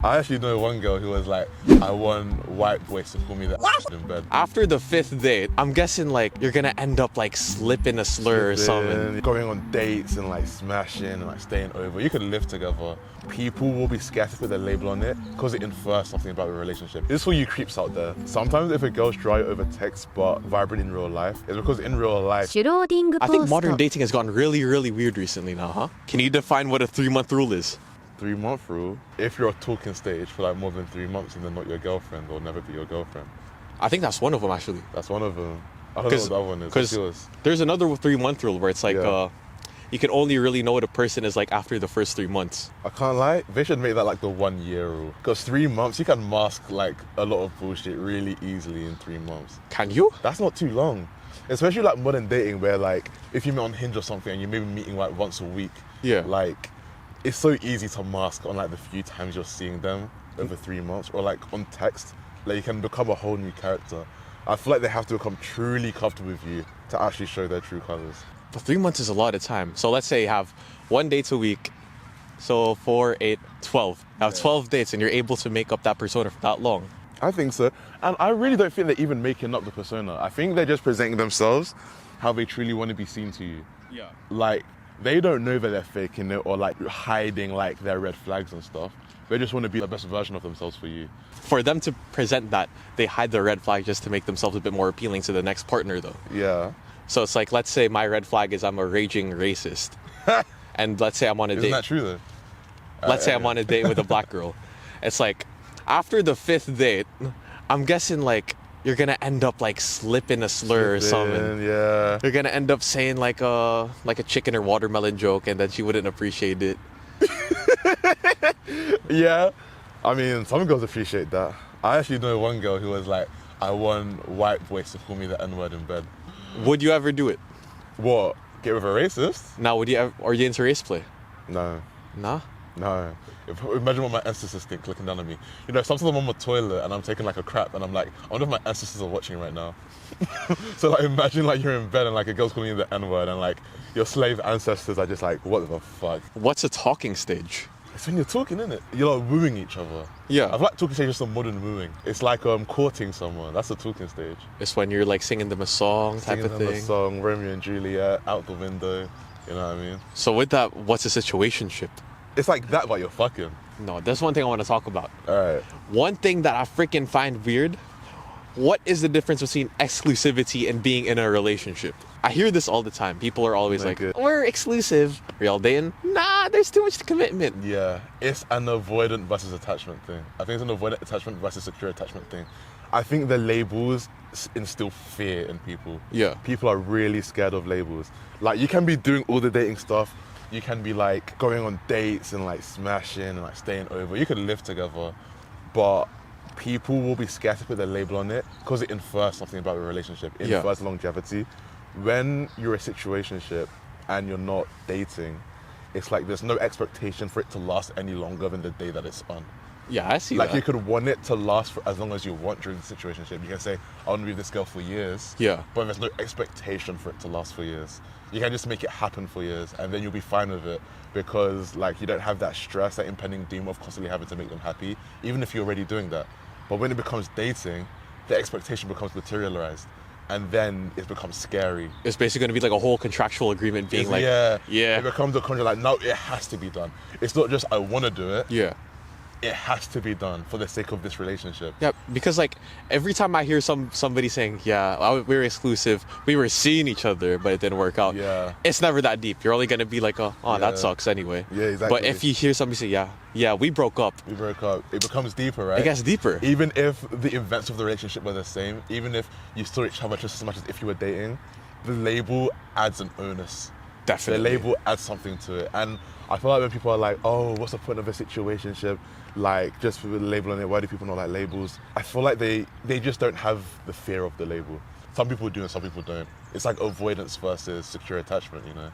I actually know one girl who was like, I want white boys to call me the in bed. After the 5th date, I'm guessing like you're gonna end up like slipping a slur or something. Going on dates and like smashing and like staying over. You could live together. People will be scared to put their label on it because it infers something about the relationship. This is for you creeps out there. Sometimes if a girl's dry over text but vibrant in real life, it's because in real life, I think modern dating has gotten really, really weird recently now, huh? Can you define what a 3-month rule is? 3-month rule, if you're a talking stage for like more than 3 months and they're not your girlfriend or never be your girlfriend. I think that's one of them actually. That's one of them. I don't know what the other one is. What's yours? There's another 3-month rule where it's like, you can only really know what a person is like after the first 3 months. I can't lie, they should make that like the 1 year rule. Because 3 months, you can mask like a lot of bullshit really easily in 3 months. Can you? That's not too long. Especially like modern dating where like, if you meet on Hinge or something and you're maybe meeting like once a week. Yeah. Like, it's so easy to mask on like the few times you're seeing them over 3 months or like on text. Like you can become a whole new character. I feel like they have to become truly comfortable with you to actually show their true colors. But 3 months is a lot of time. So let's say you have 1 date a week. So 4, 8, 12. You have 12 dates and you're able to make up that persona for that long. I think so. And I really don't think they're even making up the persona. I think they're just presenting themselves how they truly want to be seen to you. Yeah. Like, they don't know that they're faking it or like hiding like their red flags and stuff. They just want to be the best version of themselves for you. For them to present that, they hide the red flag just to make themselves a bit more appealing to the next partner though. Yeah. So it's like, let's say my red flag is I'm a raging racist. And let's say I'm on a date. Isn't that true though? Let's say I'm on a date with a black girl. It's like, after the 5th date, I'm guessing like, you're gonna end up like slipping a slur or something. Yeah. You're gonna end up saying like a chicken or watermelon joke and then she wouldn't appreciate it. Yeah. I mean, some girls appreciate that. I actually know one girl who was like, I want white boys to call me the N-word in bed. Would you ever do it? What? Get with a racist? Now, are you into race play? No. Nah? No. Imagine what my ancestors think looking down at me. You know, sometimes I'm on my toilet and I'm taking like a crap and I'm like, I wonder if my ancestors are watching right now. So like imagine like you're in bed and like a girl's calling you the N-word and like your slave ancestors are just like, what the fuck? What's a talking stage? It's when you're talking, isn't it? You're like wooing each other. Yeah. I feel like talking stage is some modern wooing. It's like courting someone. That's the talking stage. It's when you're like singing them a song type of thing. Singing them a song, Romeo and Juliet, out the window. You know what I mean? So with that, what's a situationship? It's like that, but you're fucking. No, there's one thing I want to talk about. All right. One thing that I freaking find weird, what is the difference between exclusivity and being in a relationship? I hear this all the time. People are always like, we're exclusive. Are y'all dating? Nah, there's too much commitment. Yeah, it's an avoidant versus attachment thing. I think it's an avoidant attachment versus secure attachment thing. I think the labels instill fear in people. Yeah. People are really scared of labels. Like, you can be doing all the dating stuff. You can be like going on dates and like smashing and like staying over. You could live together, but people will be scared to put their label on it because it infers something about the relationship. It infers longevity. When you're a situationship and you're not dating, it's like there's no expectation for it to last any longer than the day that it's on. Yeah, I see like that. You could want it to last for as long as you want during the situationship. You can say, I want to be with this girl for years. Yeah. But there's no expectation for it to last for years. You can just make it happen for years and then you'll be fine with it because like you don't have that stress, that impending doom of constantly having to make them happy, even if you're already doing that. But when it becomes dating, the expectation becomes materialized. And then it becomes scary. It's basically going to be like a whole contractual agreement being like, yeah. It becomes a contract like, no, it has to be done. It's not just I want to do it. Yeah. It has to be done for the sake of this relationship. Yeah, because like every time I hear somebody saying, yeah, we were exclusive, we were seeing each other, but it didn't work out. Yeah. It's never that deep. You're only going to be like, that sucks anyway. Yeah, exactly. But if you hear somebody say, yeah, we broke up. We broke up. It becomes deeper, right? It gets deeper. Even if the events of the relationship were the same, even if you saw each other just as much as if you were dating, the label adds an onus. Definitely. The label adds something to it. And I feel like when people are like, oh, what's the point of a situationship? Like, just with a label on it, why do people not like labels? I feel like they just don't have the fear of the label. Some people do and some people don't. It's like avoidance versus secure attachment, you know?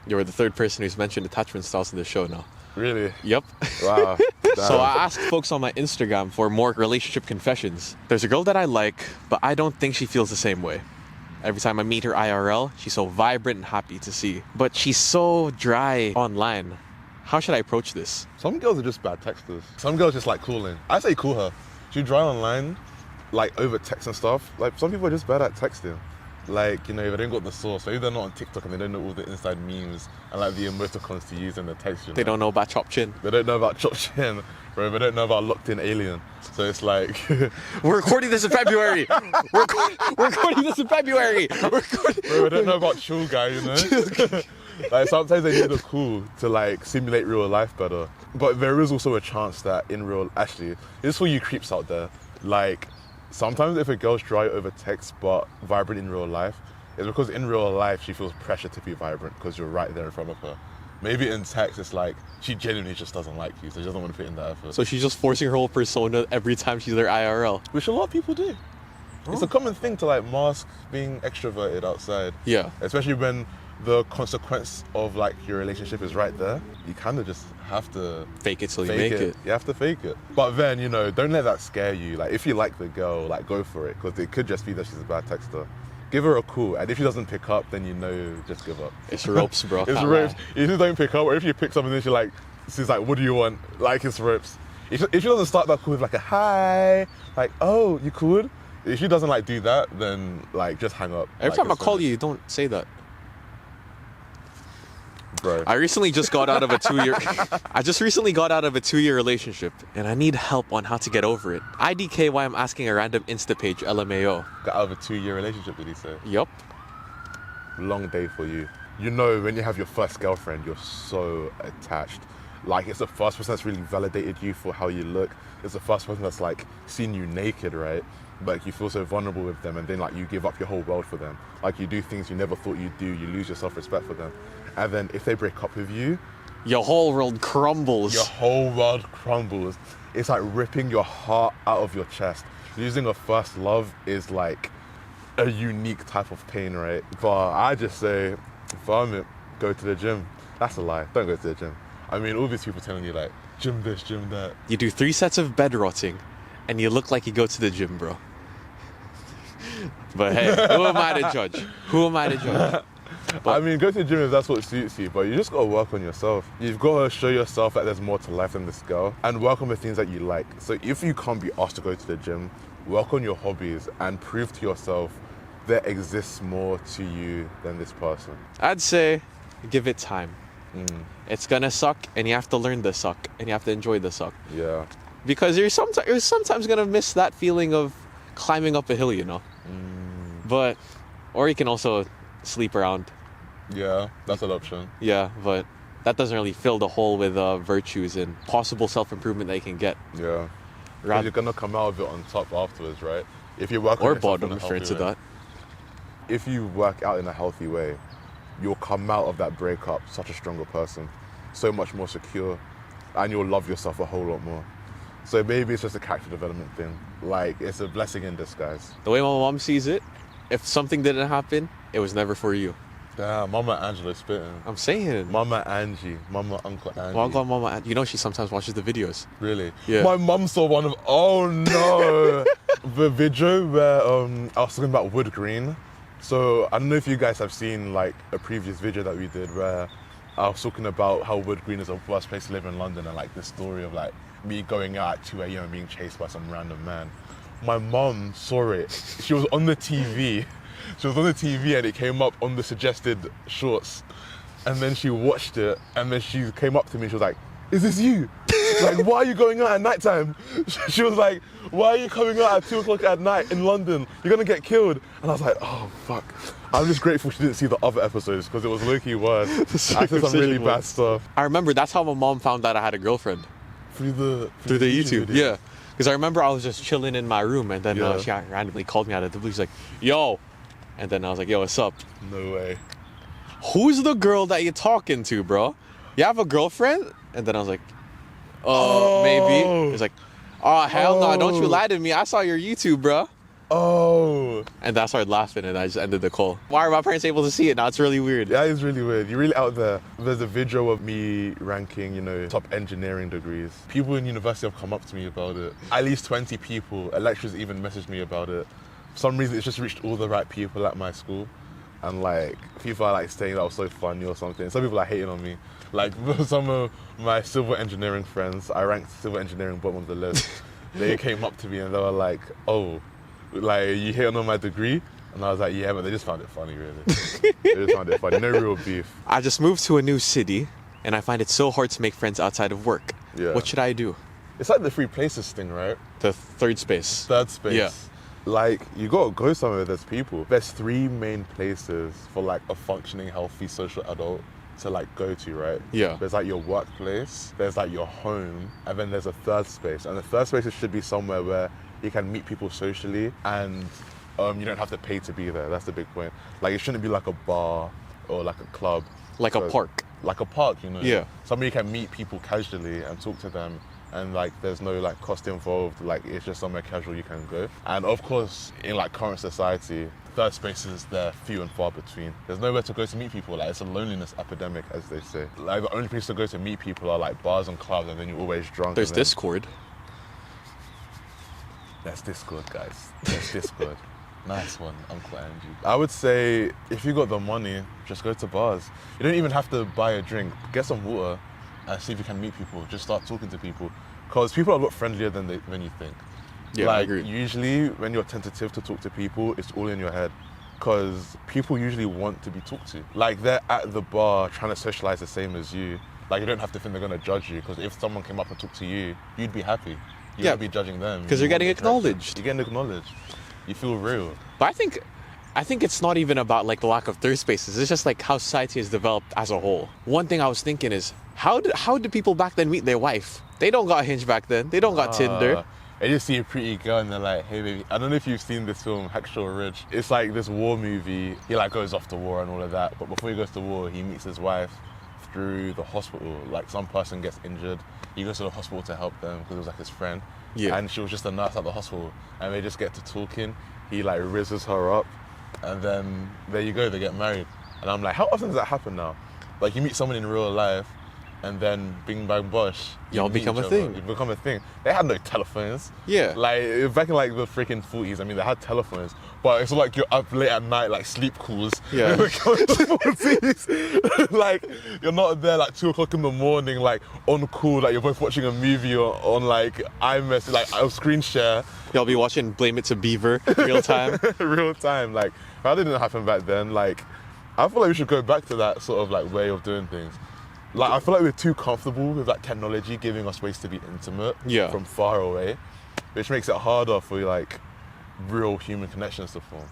You're the third person who's mentioned attachment styles in the show now. Really? Yep. Wow. So I asked folks on my Instagram for more relationship confessions. There's a girl that I like, but I don't think she feels the same way. Every time I meet her IRL, she's so vibrant and happy to see. But she's so dry online. How should I approach this? Some girls are just bad texters. Some girls just like calling. I say call her. She dry online, like over text and stuff. Like some people are just bad at texting. Like, you know, they don't got the source. Maybe they're not on TikTok and they don't know all the inside memes and like the emoticons to use in the text. They don't know about chop chin. They don't know about chop chin, bro. They don't know about locked in alien. So it's like we're recording this in February. We're recording this in February. Bro, they don't know about chill guy, you know. Like sometimes they need a call to like simulate real life better. But there is also a chance that in real, actually, this is for you creeps out there. Like sometimes if a girl's dry over text but vibrant in real life, it's because in real life she feels pressure to be vibrant because you're right there in front of her. Maybe in text it's like she genuinely just doesn't like you, so she doesn't want to put in that effort. So she's just forcing her whole persona every time she's there IRL. Which a lot of people do. It's a common thing to like mask being extroverted outside. Yeah. Especially when the consequence of like your relationship is right there. You kind of just have to fake it till you make it. You have to fake it. But then, you know, don't let that scare you. Like if you like the girl, like go for it, because it could just be that she's a bad texter. Give her a call, and if she doesn't pick up, then you know, just give up. It's ropes, bro. It's ropes. If you don't pick up, or if you pick something and she's like, what do you want? Like, it's ropes. If she doesn't start that call with like a hi, like, oh, you cool? If she doesn't like do that, then like just hang up. Every time I call you don't say that. Bro. I recently just got out of a 2-year relationship, and I need help on how to get over it. IDK why I'm asking a random Insta page, LMAO. Got out of a 2-year relationship, did he say? Yup. Long day for you. You know, when you have your first girlfriend, you're so attached. Like, it's the first person that's really validated you for how you look. It's the first person that's like seen you naked, right? But you feel so vulnerable with them, and then like you give up your whole world for them. Like you do things you never thought you'd do. You lose your self-respect for them. And then if they break up with you, your whole world crumbles. Your whole world crumbles. It's like ripping your heart out of your chest. Losing a first love is like a unique type of pain, right? But I just say, farm it, go to the gym. That's a lie. Don't go to the gym. I mean, all these people telling you like, gym this, gym that. You do 3 sets of bed rotting, and you look like you go to the gym, bro. But hey, who am I to judge? Who am I to judge? But, I mean, go to the gym if that's what suits you, but you just gotta work on yourself. You've gotta show yourself that there's more to life than this girl, and work on the things that you like. So if you can't be asked to go to the gym, work on your hobbies and prove to yourself there exists more to you than this person. I'd say give it time. It's gonna suck, and you have to learn the suck, and you have to enjoy the suck. Yeah. Because you're sometimes gonna miss that feeling of climbing up a hill, you know. But, or you can also sleep around. Yeah, that's an option. Yeah, but that doesn't really fill the hole with virtues and possible self-improvement that you can get. Yeah. Because you're gonna come out of it on top afterwards, right? If you work on or yourself bottom, in a if you're healthy into way. that. If you work out in a healthy way, you'll come out of that breakup such a stronger person, so much more secure, and you'll love yourself a whole lot more. So maybe it's just a character development thing. Like, it's a blessing in disguise. The way my mom sees it, if something didn't happen, it was never for you. Damn, Mama Angela spitting. I'm saying. Mama Angie, Mama Uncle Angie. Well, Mama, you know she sometimes watches the videos. Really? Yeah. My mum saw one of, oh no, the video where I was talking about wood green. So I don't know if you guys have seen like a previous video that we did where I was talking about how wood green is the worst place to live in London, and like the story of like me going out at 2 a.m. and being chased by some random man. My mum saw it. She was on the TV. She was on the TV and it came up on the suggested shorts. And then she watched it and then she came up to me and she was like, is this you? Like, why are you going out at nighttime? She was like, why are you coming out at 2 o'clock at night in London? You're gonna get killed. And I was like, oh, fuck. I'm just grateful she didn't see the other episodes because it was low-key worse. I said some really bad stuff. I remember that's how my mom found out I had a girlfriend. Through the YouTube, yeah. Because I remember I was just chilling in my room and then she randomly called me out of the blue. She's like, yo. And then I was like, yo, what's up? No way. Who's the girl that you're talking to, bro? You have a girlfriend? And then I was like, maybe. He's like, oh, hell no, don't you lie to me. I saw your YouTube, bro. Oh. And I started laughing and I just ended the call. Why are my parents able to see it now? It's really weird. Yeah, it's really weird. You're really out there. There's a video of me ranking, top engineering degrees. People in university have come up to me about it. At least 20 people. Lecturers even messaged me about it. For some reason, it's just reached all the right people at my school. and like people are like saying that was so funny or something. Some people are hating on me. Like some of my civil engineering friends, I ranked civil engineering bottom of the list. They came up to me and they were like, "Oh, like you hating on my degree?" And I was like, "Yeah," but they just found it funny, really. They just found it funny. No real beef. I just moved to a new city, and I find it so hard to make friends outside of work. Yeah. What should I do? It's like the free places thing, right? The third space. Third space. Yeah. Like, you gotta go somewhere where there's people. There's three main places for like a functioning, healthy social adult to like go to, right? Yeah. There's like your workplace, there's like your home, and then there's a third space. And the third space should be somewhere where you can meet people socially and you don't have to pay to be there. That's the big point. Like, it shouldn't be like a bar or like a club. Like a park. Like a park, you know? Yeah. Somewhere you can meet people casually and talk to them, and like there's no like cost involved. Like, it's just somewhere casual you can go. And of course, in like current society, third spaces, they're few and far between. There's nowhere to go to meet people. Like, it's a loneliness epidemic, as they say. Like, the only place to go to meet people are like bars and clubs, and then you're always drunk. There's and then... Discord. That's Discord, guys. That's Discord. Nice one, Uncle Angie. I would say if you got the money, just go to bars. You don't even have to buy a drink. Get some water and see if you can meet people. Just start talking to people. Because people are a lot friendlier than you think. Yeah, like, I agree. Usually when you're tentative to talk to people, it's all in your head. Because people usually want to be talked to. Like, they're at the bar trying to socialize the same as you. Like, you don't have to think they're going to judge you. Because if someone came up and talked to you, you'd be happy. You wouldn't be judging them. Because you're getting acknowledged. You're getting acknowledged. You feel real. But I think it's not even about like the lack of third spaces. It's just like how society has developed as a whole. One thing I was thinking is how did people back then meet their wife? They don't got Hinge back then. They don't got Tinder. They just see a pretty girl and they're like, "Hey baby." I don't know if you've seen this film, Hacksaw Ridge. It's like this war movie. He like goes off to war and all of that. But before he goes to war, he meets his wife through the hospital. Like, some person gets injured. He goes to the hospital to help them because it was like his friend. Yeah. And she was just a nurse at the hospital. And they just get to talking. He like rizzes her up. And then there you go, they get married. And I'm like, how often does that happen now? Like, you meet someone in real life and then bing bang bosh, Y'all become a thing. You become a thing. They had no telephones. Yeah. Like, back in like the freaking 40s, I mean, they had telephones. But it's like you're up late at night, like sleep calls. Yeah. The 40s. Like, you're not there like 2 o'clock in the morning, like on call, like you're both watching a movie or on like iMessage, like I'll screen share. Y'all be watching Blame It to Beaver real time. Real time. Like, that didn't happen back then. Like, I feel like we should go back to that sort of like way of doing things. Like, I feel like we're too comfortable with that technology giving us ways to be intimate from far away, which makes it harder for like real human connections to form.